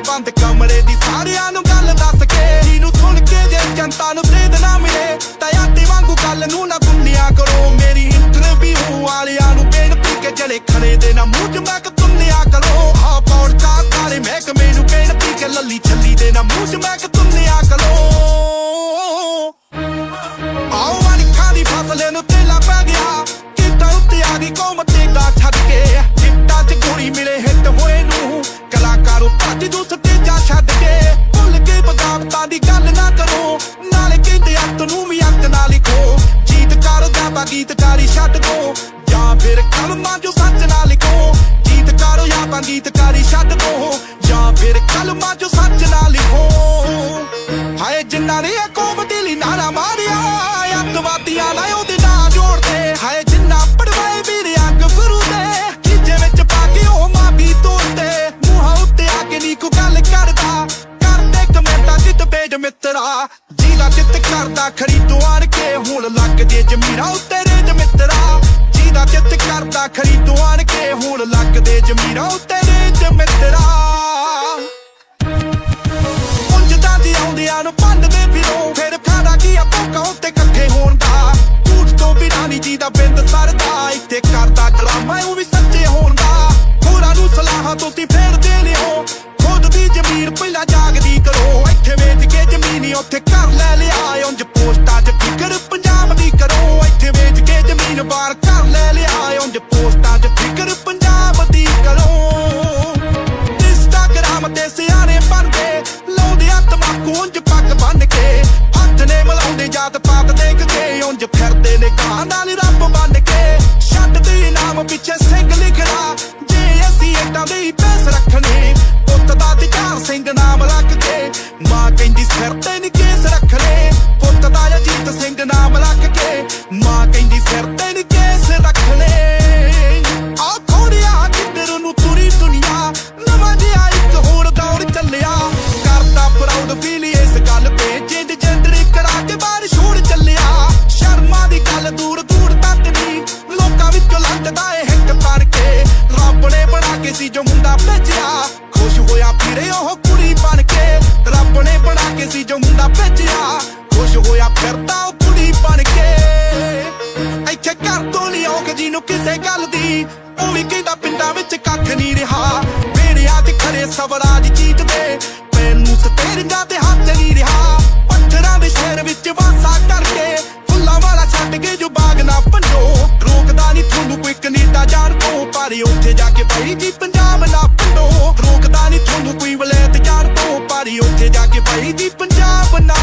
ਬੰਦ ਕਮਰੇ ਦੀ ਸਾਰਿਆਂ ਨੂੰ ਗੱਲ ਦੱਸ ਕੇ ਜਿਹਨੂੰ ਸੁਣ ਕੇ ਜੇ ਜਨਤਾ ਨੂੰ ਸੇਧ ਨਾ ਮਿਲੇ ਤਾਂ ਆਟੇ ਵਾਂਗੂ ਗੱਲ ਨੂੰ ਨਾ ਗੁੰਨਿਆ ਕਰੋ। ਮੇਰੀ ਇੰਟਰਵਿਊ ਵਾਲਿਆਂ ਨੂੰ ਬੇਨਤੀ ਕਿ ਜਿਹੜੇ ਖੜੇ ਦੇ ਨਾ ਮੂੰਹ 'ਚ ਮੈਕ ਤੁੰਨਿਆ ਕਰੋ। ਆਹ ਪੌਡਕਾਸਟ ਵਾਲੇ ਮਹਿਕਮੇ ਨੂੰ ਬੇਨਤੀ ਕਿ ਲੱਲੀ ਛੱਲੀ ਦੇ ਨਾ ਮੂੰਹ 'ਚ ਮੈਕ ਤੁੰਨਿਆ ਕਰੋ। ਆਓ ਅਣਖਾਂ ਦੀ ਫਸਲ ਨੂੰ ਤੇਲਾ ਪੈ ਗਿਆ ਕਿੱਦਾਂ ਉੱਤੇ ਆ ਗਈ ਕੌਮ ਤੇਗਾ ਛੱਡ ਕੇ ਚਿੱਟਾ 'ਚ ਗੋਲੀ ਮਿਲੇ ਹਿੱਟ ਹੋਏ ਨੂੰ ਕਲਾਕਾਰੋ ਭੱਜ ਜੂ ਸਟੇਜਾਂ ਛੱਡ ਕੇ ਭੁੱਲ ਕੇ ਬਗਾਵਤਾਂ ਦੀ ਗੱਲ ਨਾ ਕਰੋ ਨਾਲੇ ਕਹਿੰਦੇ ਅੱਤ ਨੂੰ ਵੀ ਅੱਤ ਨਾ ਲਿਖੋ। ਗੀਤਕਾਰ ਜਾਂ ਗੀਤਕਾਰੀ ਛੱਡ ਦੋ ਜਾਂ ਫਿਰ ਕਲਮਾਂ ਜੋ ਸੱਚ ਨਾ ਲਿਖੋ। ਗੀਤਕਾਰੋ ਜਾਂ ਗੀਤਕਾਰੀ ਛੱਡ ਦੋ ਜਾਂ ਫਿਰ ਕਲਮਾਂ ਜੋ ਸੱਚ ਨਾ ਲਿਖੋ। ਹਾਏ ਜਿਨ੍ਹਾਂ ਨੇ ਕੌਮ ਦੇ ਲਈ ਨਾਰਾ ਮਾਰਿਆ ਅੱਤਵਾਦੀਆਂ ਨਾਲ ਉਹਦੇ ਨਾਂ ਜੋੜਦੇ। ਹਾਏ ਜਿੰਨਾ ਪੜਵਾਏ ਵੀਰੇ ਅੱਗ ਗੁਰੂ ਦੇ ਖਿੱਜੇ ਵਿੱਚ ਪਾ ਕੇ ਉਹ ਮਾਫੀ ਤੋੜਦੇ। ਮੂੰਹਾਂ ਉੱਤੇ ਆ ਕੇ ਨੀ ਕੋਈ ਗੱਲ ਕਰਦਾ ਕਰਦੇ ਕਮੈਂਟਾਂ ਜਿੱਤ ਭੇਜ ਮਿੱਤਰਾ ਜੀਲਾ ਜਿੱਤ ਕਰਦਾ ਖਰੀਦੋ ਆਣ ਕੇ ਹੁਣ ਲੱਗ ਜੇ ਜ਼ਮੀਰਾਂ ਉੱਤੇ ਰੇਜ ਮਿੱਤਰਾ। ਜੀਲਾ ਜਿੱਤ ਕਰਦਾ ਖਰੀਦੋ ਆਣ ਕੇ ਹੁਣ ਲੱਗ ਦੇ ਜ਼ਮੀਰਾਂ ਉੱਤੇ ਰੇਜ ਮਿੱਤਰਾ। ਉਂਝਦਾਂ ਦੀ ਆਉਂਦਿਆਂ ਨੂੰ ਭੰਨਦੇ ਫਿਰੋ ਫਿਰ ਫਾਇਦਾ ਕੀ ਆ ਭੁੱਖਾਂ ਉੱਤੇ ਇਕੱਠੇ ਹੋਣ ਦਾ। ਝੂਠ ਤੋਂ ਬਿਨਾਂ ਨੀ ਜੀ ਦਾ ਬਿੰਦ ਸਰਦਾ ਇੱਥੇ ਕਰਦਾ ਡਰਾਮਾ ਉਹ ਵੀ ਸੱਚੇ ਹੋਣ ਦਾ। ਹੋਰਾਂ ਨੂੰ ਸਲਾਹਾਂ ਤੁਸੀਂ ਫੇਰ ਦੇ ਲਿਓ ਖੁਦ ਦੀ ਜ਼ਮੀਰ ਪਹਿਲਾਂ ਜਾਗਦੀ ਕਰੋ। ਇੱਥੇ ਵੇਚ ਕੇ ਜ਼ਮੀਨ ਉੱਥੇ ਘਰ ਲੈ ਲਿਆ ਉਂਝ ਪੋਸਟਾਂ 'ਚ ਫਿਕਰ ਪੰਜਾਬ ਦੀ ਕਰੋ। ਇੱਥੇ ਵੇਚ ਕੇ ਜ਼ਮੀਨ ਬਾਹਰ ਘਰ ਲੈ ਲਿਆ ਉਂਝ ਪੋਸਟਾਂ 'ਚ ਫਿਕਰ ਪੰਜਾਬ ਦੀ ਕਰੋ। ਇੰਸਟਾਗ੍ਰਾਮ ਤੇ ਸਿਆਣੇ ਬਣਦੇ ਲਾਉਂਦੇ ਆ ਤਮਾਕੂ ਉਂਝ ਪੱਗ ਬੰਨ ਕੇ ਹੱਥ ਨੇ ਮਿਲਾਉਂਦੇ ਜਾਤ ਪਾਤ ਦੇਖ ਕੇ ਉਂਝ ਫਿਰਦੇ ਨੇ ਕਾਂ ਨਾਲ ਰੱਬ ਬੰਨ ਕੇ ਛੱਡਦੇ ਨਾਮ ਪਿੱਛੇ ਸਿੰਘ ਲਿਖਣਾ ਜੇ ਅਸੀਂ ਏਦਾਂ ਦੇ ਹੀ ਪੈਸ ਰੱਖਣੇ। ਪੁੱਤ ਦਾ ਤਿਆਰ ਸਿੰਘ ਨਾਮ ਰੱਖ ਕੇ ਮਾਂ ਕਹਿੰਦੀ ਸਿਰ ਤੇ ਨੀ ਕੇਸ ਰੱਖਣੇ। ਪੁੱਤ ਦਾ ਅਜੀਤ ਸਿੰਘ ਨਾਮ ਰੱਖ ਕੇ ਮਾਂ ਕਹਿੰਦੀ ਸਿਰ ਤੇ ਨੀ ਕੇਸ ਰੱਖਣੇ। ਆ ਖੋੜਿਆ ਕਿੱਧਰ ਨੂੰ ਤੁਰੀ ਦੁਨੀਆ ਨਵਾਂ ਜਿਹਾ ਇੱਕ ਹੋਰ ਦੌਰ ਚੱਲਿਆ ਕਰਦਾ ਪ੍ਰਾਊਡ ਫੀਲ ਇਸ ਗੱਲ ਤੇ ਜਿੰਦ ਜੰਦਰੀ ਕਰਾ ਕੇ ਬਾਹਰ ਛੋੜ ਚੱਲਿਆ। ਸ਼ਰਮਾਂ ਦੀ ਗੱਲ ਦੂਰ ਦੂਰ ਤੱਕ ਨੀ ਲੋਕਾਂ ਵਿੱਚੋਂ ਲੰਘਦਾ ਏ ਹਿੱਕ ਬਣ ਕੇ ਰੱਬ ਨੇ ਬਣਾ ਕੇ ਸੀ ਜੋ ਮੁੰਡਾ ਭੇਜਿਆ ਖੁਸ਼ ਹੋਇਆ ਫਿਰੇ ਉਹ ਕੁੜੀ ਬਣ ਕੇ। ਰੱਬ ਨੇ ਬਣਾ ਕੇ ਸੀ ਜੋ ਮੁੰਡਾ ਭੇਜਿਆ ਖੁਸ਼ ਹੋਇਆ ਫਿਰਦਾ ਉਹ ਕੁੜੀ ਬਣ ਕੇ। ਇੱਥੇ ਘਰ ਤੋਂ ਨੀ ਔਖ ਜਿਹਨੂੰ ਕਿਸੇ ਗੱਲ ਦੀ ਉਹ ਵੀ ਕਹਿੰਦਾ ਪਿੰਡਾਂ ਵਿੱਚ ਕੱਖ ਨਹੀਂ ਰਿਹਾ। ਮੇਰਿਆਂ ਤੇ ਖਰੇ ਸਵਰਾਜ ਜੀਤਦੇ ਮੈਨੂੰ ਸਟੇਰਿੰਗਾਂ ਤੇ ਹੱਥ ਨਹੀਂ ਰਿਹਾ। ਪੱਥਰਾਂ ਦੇ ਸ਼ਹਿਰ ਵਿੱਚ ਵਾਸਾ ਕਰਕੇ ਫੁੱਲਾਂ ਵਾਲਾ ਛੱਡ ਕੇ ਜੋ ਬਾਗ ਨਾ ਭੰਜੋ ਰੋਕਦਾ ਨੀ ਤੁਹਾਨੂੰ ਕੋਈ ਕੈਨੇਡਾ ਜਾਣ ਤੋਂ ਪਰ ਉੱਥੇ ਜਾ ਕੇ ਬਾਈ ਜੀ ਪੰਜਾਬ ਨਾ ਭੰਡੋ। ਰੋਕਦਾ ਨੀ ਤੁਹਾਨੂੰ ਕੋਈ ਵਲੈਤ ਜਾਣ ਤੋਂ ਪਰ ਉੱਥੇ ਜਾ ਕੇ ਬਾਈ ਜੀ ਪੰਜਾਬ ਨਾ